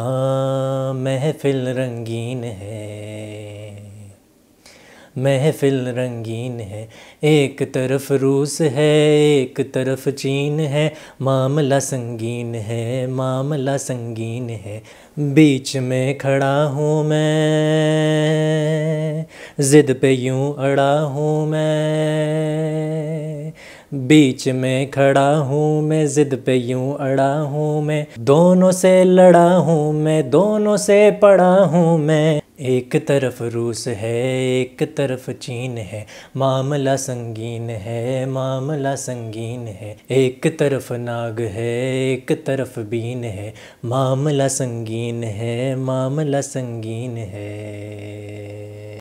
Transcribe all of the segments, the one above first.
हाँ महफ़िल रंगीन है, महफ़िल रंगीन है। एक तरफ रूस है, एक तरफ चीन है। मामला संगीन है, मामला संगीन है। बीच में खड़ा हूँ मैं, ज़िद पे यूँ अड़ा हूँ मैं। बीच में खड़ा हूँ मैं, ज़िद पे यूँ अड़ा हूँ मैं। दोनों से लड़ा हूँ मैं, दोनों से पड़ा हूँ मैं। एक तरफ रूस है, एक तरफ चीन है। मामला संगीन है, मामला संगीन है। एक तरफ नाग है, एक तरफ बीन है। मामला संगीन है, मामला संगीन है।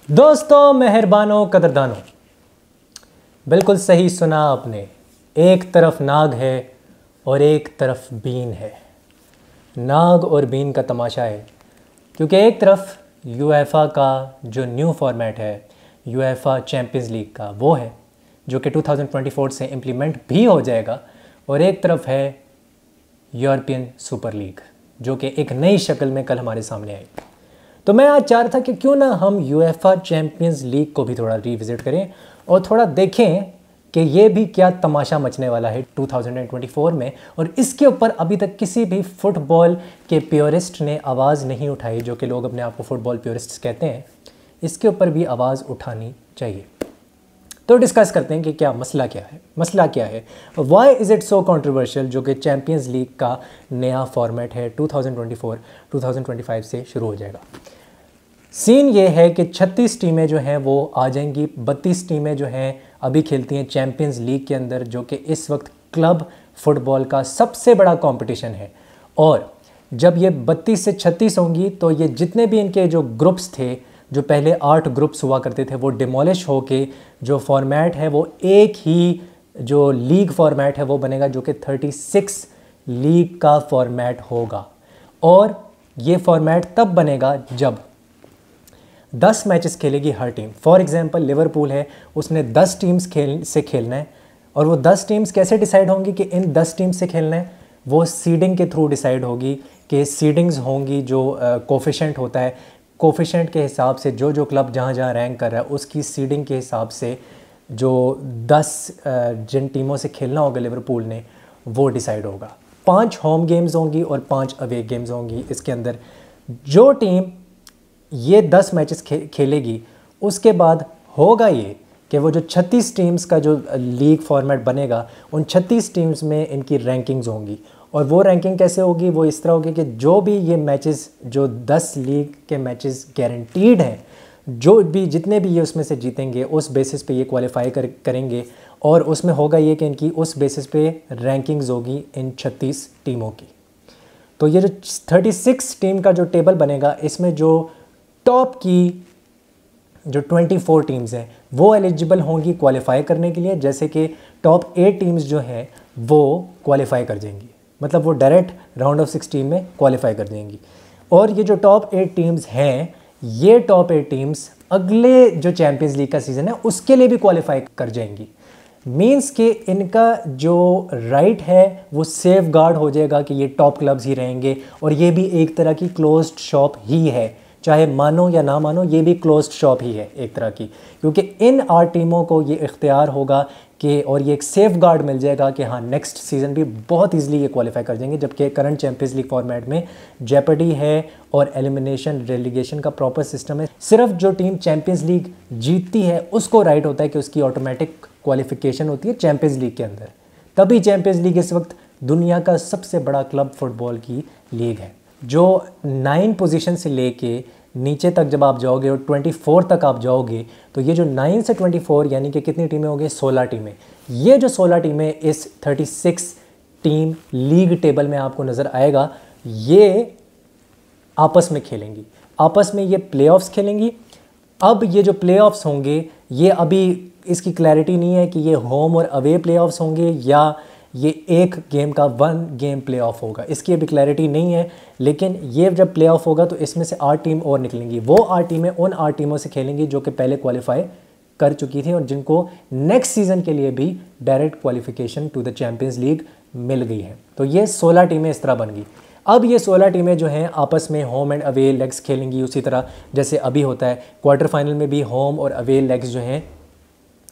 दोस्तों, मेहरबानों, कदरदानों, बिल्कुल सही सुना आपने। एक तरफ नाग है और एक तरफ बीन है। नाग और बीन का तमाशा है, क्योंकि एक तरफ यूएफए का जो न्यू फॉर्मेट है, यूएफए चैम्पियंस लीग का, वो है जो कि 2024 से इम्प्लीमेंट भी हो जाएगा। और एक तरफ है यूरोपियन सुपर लीग, जो कि एक नई शक्ल में कल हमारे सामने आई। तो मैं आज चाह रहा था कि क्यों ना हम यूएफए चैम्पियंस लीग को भी थोड़ा रिविज़िट करें और थोड़ा देखें कि ये भी क्या तमाशा मचने वाला है 2024 में। और इसके ऊपर अभी तक किसी भी फुटबॉल के प्योरिस्ट ने आवाज़ नहीं उठाई, जो कि लोग अपने आप को फुटबॉल प्योरिस्ट्स कहते हैं। इसके ऊपर भी आवाज़ उठानी चाहिए। तो डिस्कस करते हैं कि क्या मसला क्या है। मसला क्या है, why is it so controversial, जो कि चैम्पियंस लीग का नया फॉर्मेट है 2024-2025 से शुरू हो जाएगा। सीन ये है कि 36 टीमें जो हैं वो आ जाएंगी। 32 टीमें जो हैं अभी खेलती हैं चैम्पियंस लीग के अंदर, जो कि इस वक्त क्लब फुटबॉल का सबसे बड़ा कंपटीशन है। और जब ये 32 से 36 होंगी तो ये जितने भी इनके जो ग्रुप्स थे, जो पहले 8 ग्रुप्स हुआ करते थे, वो डिमोलिश होके जो फॉर्मेट है वो एक ही जो लीग फॉर्मेट है वो बनेगा, जो कि 36 लीग का फॉर्मेट होगा। और ये फॉर्मेट तब बनेगा जब 10 मैचेस खेलेगी हर टीम। फॉर एग्जांपल लिवरपूल है, उसने 10 टीम्स से खेलना है। और वो 10 टीम्स कैसे डिसाइड होंगी कि इन 10 टीम्स से खेलना है, वो सीडिंग के थ्रू डिसाइड होगी कि सीडिंग्स होंगी, जो कोफिशेंट होता है, कोफिशेंट के हिसाब से जो जो क्लब जहाँ जहाँ रैंक कर रहा है उसकी सीडिंग के हिसाब से जो 10 जिन टीमों से खेलना होगा लिवरपूल ने, वो डिसाइड होगा। 5 होम गेम्स होंगी और 5 अवे गेम्स होंगी। इसके अंदर जो टीम ये 10 मैचेस खेलेगी, उसके बाद होगा ये कि वो जो 36 टीम्स का जो लीग फॉर्मेट बनेगा, उन 36 टीम्स में इनकी रैंकिंग्स होंगी। और वो रैंकिंग कैसे होगी, वो इस तरह होगी कि जो भी ये मैचेस, जो 10 लीग के मैचेस गारंटीड हैं, जो भी जितने भी ये उसमें से जीतेंगे, उस बेसिस पे ये क्वालिफाई करेंगे। और उसमें होगा ये कि इनकी उस बेसिस पे रैंकिंग्स होगी इन 36 टीमों की। तो ये जो 36 टीम का जो टेबल बनेगा, इसमें जो टॉप की जो 24 टीम्स हैं वो एलिजिबल होंगी क्वालिफाई करने के लिए। जैसे कि टॉप 8 टीम्स जो हैं वो क्वालिफाई कर जाएंगी, मतलब वो डायरेक्ट राउंड ऑफ 16 में क्वालिफाई कर जाएंगी। और ये जो टॉप 8 टीम्स हैं, ये टॉप 8 टीम्स अगले जो चैम्पियंस लीग का सीज़न है उसके लिए भी क्वालिफाई कर जाएंगी। मींस कि इनका जो राइट है वो सेफ गार्ड हो जाएगा कि ये टॉप क्लब्स ही रहेंगे। और ये भी एक तरह की क्लोज्ड शॉप ही है, चाहे मानो या ना मानो, ये भी क्लोज्ड शॉप ही है एक तरह की। क्योंकि इन 8 टीमों को ये इख्तियार होगा कि, और ये एक सेफ गार्ड मिल जाएगा कि हाँ नेक्स्ट सीज़न भी बहुत ईजिली ये क्वालिफाई कर जाएंगे। जबकि करंट चैम्पियंस लीग फॉर्मेट में जेपर्डी है और एलिमिनेशन रेलीगेशन का प्रॉपर सिस्टम है। सिर्फ जो टीम चैम्पियंस लीग जीतती है उसको राइट होता है कि उसकी ऑटोमेटिक क्वालिफिकेशन होती है चैम्पियंस लीग के अंदर। तभी चैम्पियंस लीग इस वक्त दुनिया का सबसे बड़ा क्लब फुटबॉल की लीग है। जो 9 पोजीशन से लेके नीचे तक जब आप जाओगे और 24 तक आप जाओगे, तो ये जो 9 से 24 यानी कि कितनी टीमें हो गई, 16 टीमें। ये जो 16 टीमें इस 36 टीम लीग टेबल में आपको नज़र आएगा, ये आपस में खेलेंगी, आपस में ये प्लेऑफ्स खेलेंगी। अब ये जो प्लेऑफ्स होंगे, ये अभी इसकी क्लैरिटी नहीं है कि ये होम और अवे प्लेऑफ्स होंगे या ये एक गेम का 1 गेम प्लेऑफ होगा, इसकी अभी क्लैरिटी नहीं है। लेकिन ये जब प्लेऑफ होगा तो इसमें से 8 टीम और निकलेंगी। वो 8 टीमें उन 8 टीमों से खेलेंगी जो कि पहले क्वालिफाई कर चुकी थी और जिनको नेक्स्ट सीज़न के लिए भी direct qualification to the Champions League मिल गई है। तो ये 16 टीमें इस तरह बन गई। अब ये 16 टीमें जो हैं आपस में होम एंड अवे लेग्स खेलेंगी, उसी तरह जैसे अभी होता है क्वार्टर फाइनल में भी होम और अवे लेग्स जो हैं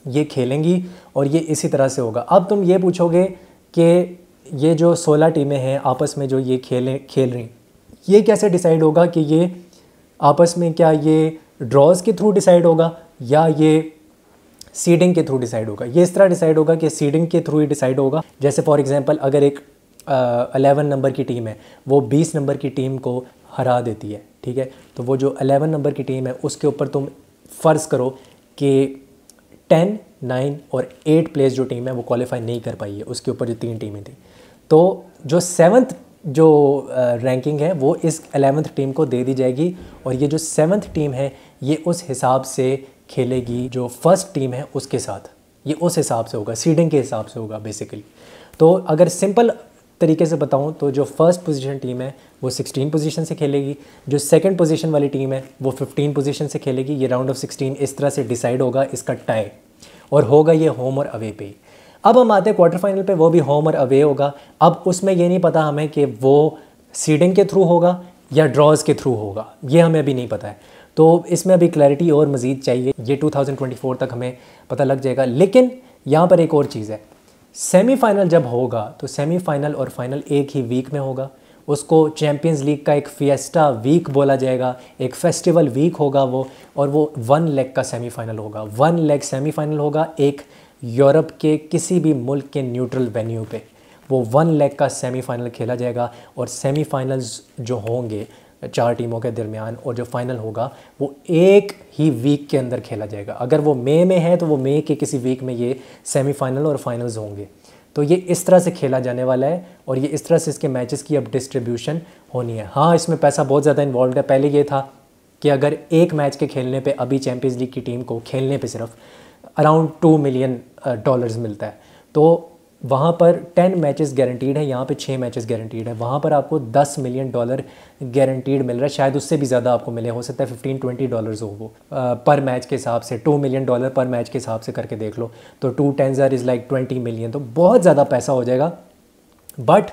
ये खेलेंगी और ये इसी तरह से होगा। अब तुम ये पूछोगे कि ये जो 16 टीमें हैं आपस में जो ये खेल रही, ये कैसे डिसाइड होगा कि ये आपस में क्या ये ड्रॉज़ के थ्रू डिसाइड होगा या ये सीडिंग के थ्रू डिसाइड होगा? ये इस तरह डिसाइड होगा कि सीडिंग के थ्रू ही डिसाइड होगा। जैसे फॉर एग्जांपल अगर एक 11 नंबर की टीम है वो 20 नंबर की टीम को हरा देती है, ठीक है, तो वो जो 11 नंबर की टीम है उसके ऊपर तुम फ़र्ज़ करो कि 10, 9 और 8 प्लेस जो टीम है वो क्वालिफाई नहीं कर पाई है, उसके ऊपर जो 3 टीमें थी, तो जो 7th जो रैंकिंग है वो इस 11th टीम को दे दी जाएगी और ये जो 7th टीम है ये उस हिसाब से खेलेगी जो फर्स्ट टीम है उसके साथ, ये उस हिसाब से होगा, सीडिंग के हिसाब से होगा बेसिकली। तो अगर सिंपल तरीके से बताऊं तो जो फर्स्ट पोजीशन टीम है वो 16 पोजीशन से खेलेगी, जो सेकंड पोजीशन वाली टीम है वो 15 पोजीशन से खेलेगी। ये राउंड ऑफ 16 इस तरह से डिसाइड होगा, इसका टाई, और होगा ये होम और अवे पे। अब हम आते हैं क्वार्टर फाइनल पे, वो भी होम और अवे होगा। अब उसमें ये नहीं पता हमें कि वो सीडिंग के थ्रू होगा या ड्रॉज़ के थ्रू होगा, ये हमें अभी नहीं पता है। तो इसमें अभी क्लैरिटी और मज़ीद चाहिए, ये 2024 तक हमें पता लग जाएगा। लेकिन यहाँ पर एक और चीज़ है, सेमीफाइनल जब होगा तो सेमीफाइनल और फाइनल एक ही वीक में होगा। उसको चैम्पियंस लीग का एक फिएस्टा वीक बोला जाएगा, एक फेस्टिवल वीक होगा वो, और वो 1 लेग का सेमीफाइनल होगा। 1 लेग सेमीफाइनल होगा एक यूरोप के किसी भी मुल्क के न्यूट्रल वेन्यू पे, वो 1 लेग का सेमीफाइनल खेला जाएगा। और सेमीफाइनल्स जो होंगे 4 टीमों के दरमियान और जो फाइनल होगा वो एक ही वीक के अंदर खेला जाएगा। अगर वो मई में है तो वो मई के किसी वीक में ये सेमीफाइनल और फाइनल्स होंगे। तो ये इस तरह से खेला जाने वाला है और ये इस तरह से इसके मैचेस की अब डिस्ट्रीब्यूशन होनी है। हाँ, इसमें पैसा बहुत ज़्यादा इन्वॉल्व है। पहले ये था कि अगर एक मैच के खेलने पे अभी चैम्पियंस लीग की टीम को खेलने पे सिर्फ अराउंड $2 मिलियन मिलता है, तो वहाँ पर 10 मैचेस गारंटीड है, यहाँ पे 6 मैचेस गारंटीड है। वहाँ पर आपको $10 मिलियन गारंटीड मिल रहा है, शायद उससे भी ज़्यादा आपको मिले, हो सकता है $15-20 हो वो पर मैच के हिसाब से। $2 मिलियन पर मैच के हिसाब से करके देख लो तो 2 10s इज़ लाइक 20 मिलियन, तो बहुत ज़्यादा पैसा हो जाएगा। बट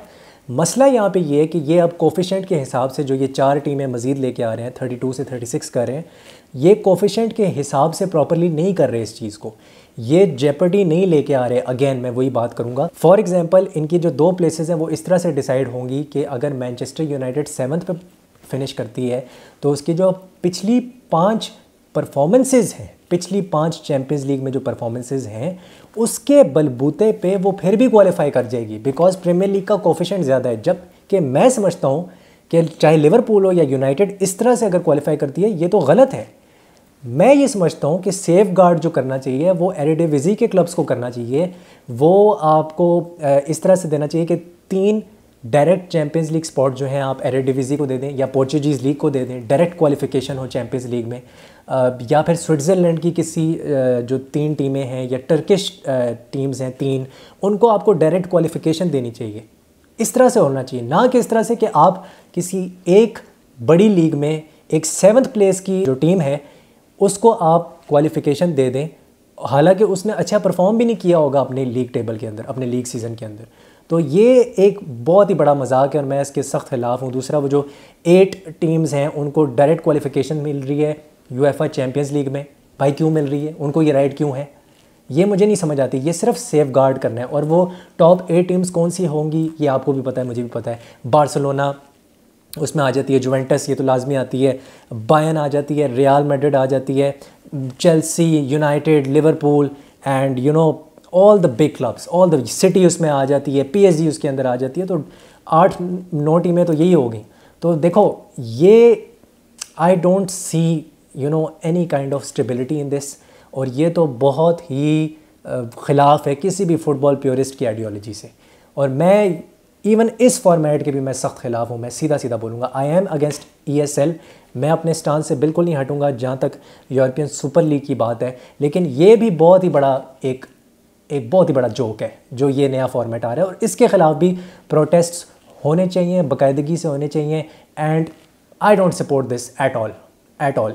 मसला यहाँ पे ये है कि ये अब कोफिशेंट के हिसाब से जो ये 4 टीमें मज़ीद लेके आ रहे हैं, 32 से 36 कर रहे हैं, ये कोफिशेंट के हिसाब से प्रॉपरली नहीं कर रहे इस चीज़ को, ये जेपर्डी नहीं लेके आ रहे। अगेन मैं वही बात करूँगा, फॉर एग्जांपल इनकी जो 2 प्लेसेस हैं वो इस तरह से डिसाइड होंगी कि अगर मैनचेस्टर यूनाइटेड 7th पे फिनिश करती है तो उसकी जो पिछली 5 परफॉर्मेंसेस हैं, पिछली 5 चैम्पियंस लीग में जो परफॉर्मेंसेस हैं उसके बलबूते पे वो फिर भी क्वालिफाई कर जाएगी, बिकॉज प्रीमियर लीग का कोफिशेंट ज़्यादा है। जबकि मैं समझता हूँ कि चाहे लिवरपूल हो या यूनाइटेड इस तरह से अगर क्वालिफाई करती है ये तो गलत है। मैं ये समझता हूँ कि सेफ गार्ड जो करना चाहिए वो एरिडिविज़ी के क्लब्स को करना चाहिए। वो आपको इस तरह से देना चाहिए कि 3 डायरेक्ट चैम्पियंस लीग स्पॉट जो हैं आप एरिडिविज़ी को दे दें या पोर्चुगीज़ लीग को दे दें, डायरेक्ट क्वालिफिकेशन हो चैम्पियंस लीग में, या फिर स्विट्ज़रलैंड की किसी जो 3 टीमें हैं या टर्किश टीम्स हैं 3, उनको आपको डायरेक्ट क्वालिफिकेशन देनी चाहिए। इस तरह से होना चाहिए, ना कि इस तरह से कि आप किसी एक बड़ी लीग में एक 7th प्लेस की जो टीम है उसको आप क्वालिफिकेशन दे दें, हालांकि उसने अच्छा परफॉर्म भी नहीं किया होगा अपने लीग टेबल के अंदर, अपने लीग सीज़न के अंदर। तो ये एक बहुत ही बड़ा मजाक है और मैं इसके सख्त खिलाफ हूँ। दूसरा, वो जो 8 टीम्स हैं उनको डायरेक्ट क्वालिफिकेशन मिल रही है यूएफए चैम्पियंस लीग में, भाई क्यों मिल रही है उनको, ये राइट क्यों है, ये मुझे नहीं समझ आती। ये सिर्फ सेफ गार्ड करना है। और वो टॉप 8 टीम्स कौन सी होंगी ये आपको भी पता है, मुझे भी पता है। बार्सिलोना उसमें आ जाती है, जुवेंटस ये तो लाजमी आती है, बायर्न आ जाती है, रियल मैड्रिड आ जाती है, Chelsea, United, Liverpool and you know all the big clubs, all the city उसमें आ जाती है, पीएसजी उसके अंदर आ जाती है। तो 8-9 टीमें तो यही हो गई। तो देखो ये I don't see you know any kind of stability in this, और ये तो बहुत ही ख़िलाफ़ है किसी भी फुटबॉल प्योरिस्ट की आइडियोलॉजी से। और मैं इवन इस फॉर्मेट के भी मैं सख्त खिलाफ हूँ, मैं सीधा सीधा बोलूँगा, आई एम अगेंस्ट ESL। मैं अपने स्टांस से बिल्कुल नहीं हटूँगा जहाँ तक यूरोपियन सुपर लीग की बात है। लेकिन ये भी बहुत ही बड़ा एक बहुत ही बड़ा जोक है जो ये नया फॉर्मेट आ रहा है, और इसके ख़िलाफ़ भी प्रोटेस्ट्स होने चाहिए, बाकायदगी से होने चाहिए। And I don't support this at all.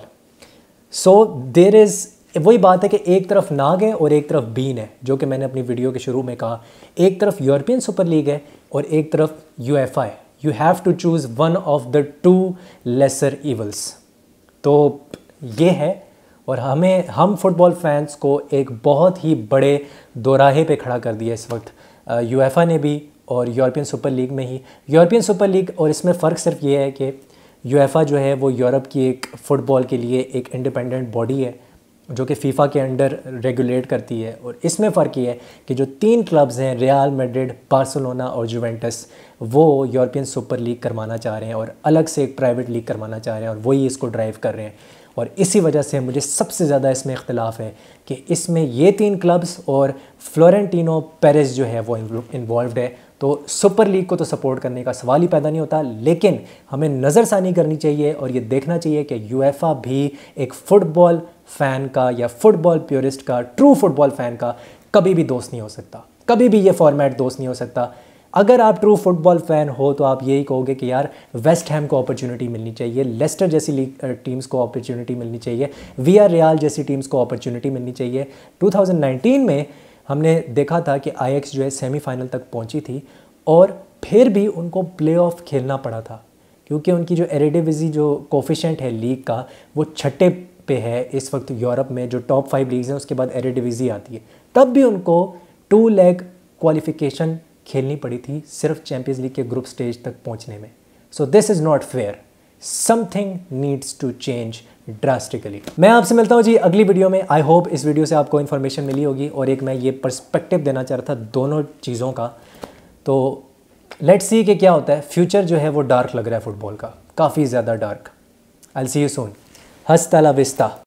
So there is वही बात है कि एक तरफ नाग है और एक तरफ बीन है, जो कि मैंने अपनी वीडियो के शुरू में कहा। एक तरफ यूरोपियन सुपर लीग है और एक तरफ यूएफए है। You have to choose one of the two lesser evils. तो ये है, और हम फुटबॉल फैंस को एक बहुत ही बड़े दोराहे पे खड़ा कर दिया इस वक्त, यूएफए ने भी और यूरोपियन सुपर लीग में ही। यूरोपियन सुपर लीग, और इसमें फ़र्क सिर्फ ये है कि यूएफए जो है वो यूरोप की एक फ़ुटबॉल के लिए एक इंडिपेंडेंट बॉडी है जो कि फीफा के अंडर रेगुलेट करती है। और इसमें फ़र्क ये है कि जो 3 क्लब्स हैं, रियल मैड्रिड, बार्सिलोना और जुवेंटस, वो यूरोपियन सुपर लीग करवाना चाह रहे हैं और अलग से एक प्राइवेट लीग करवाना चाह रहे हैं, और वही इसको ड्राइव कर रहे हैं। और इसी वजह से मुझे सबसे ज़्यादा इसमें इख्तिलाफ़ है कि इसमें ये 3 क्लब्स और फ्लोरेंटिनो पेरेस जो है वो इन्वॉल्व है। तो सुपर लीग को तो सपोर्ट करने का सवाल ही पैदा नहीं होता, लेकिन हमें नज़रसानी करनी चाहिए और ये देखना चाहिए कि यूएफए भी एक फ़ुटबॉल फ़ैन का या फुटबॉल प्योरिस्ट का, ट्रू फुटबॉल फ़ैन का कभी भी दोस्त नहीं हो सकता। कभी भी ये फॉर्मेट दोस्त नहीं हो सकता। अगर आप ट्रू फुटबॉल फ़ैन हो तो आप यही कहोगे कि यार वेस्ट हैम को अपॉर्चुनिटी मिलनी चाहिए, लेस्टर जैसी लीग टीम्स को अपॉर्चुनिटी मिलनी चाहिए, वियारियल जैसी टीम्स को अपॉर्चुनिटी मिलनी चाहिए। 2019 में हमने देखा था कि आईएक्स जो है सेमीफाइनल तक पहुंची थी और फिर भी उनको प्लेऑफ खेलना पड़ा था, क्योंकि उनकी जो एरेडिविजी जो कोफिशिएंट है लीग का वो 6 पे है इस वक्त यूरोप में। जो टॉप 5 लीग्स हैं उसके बाद एरेडिविजी आती है, तब भी उनको 2 लेग क्वालिफिकेशन खेलनी पड़ी थी सिर्फ चैंपियंस लीग के ग्रुप स्टेज तक पहुंचने में। So this is not fair, something needs to change drastically. मैं आपसे मिलता हूँ जी अगली वीडियो में। आई होप इस वीडियो से आपको इन्फॉर्मेशन मिली होगी और एक मैं ये पर्सपेक्टिव देना चाह रहा था दोनों चीज़ों का। तो लेट्स सी कि क्या होता है। फ्यूचर जो है वो डार्क लग रहा है फुटबॉल का, काफ़ी ज़्यादा dark. I will see you soon. हस्ता ला विस्ता।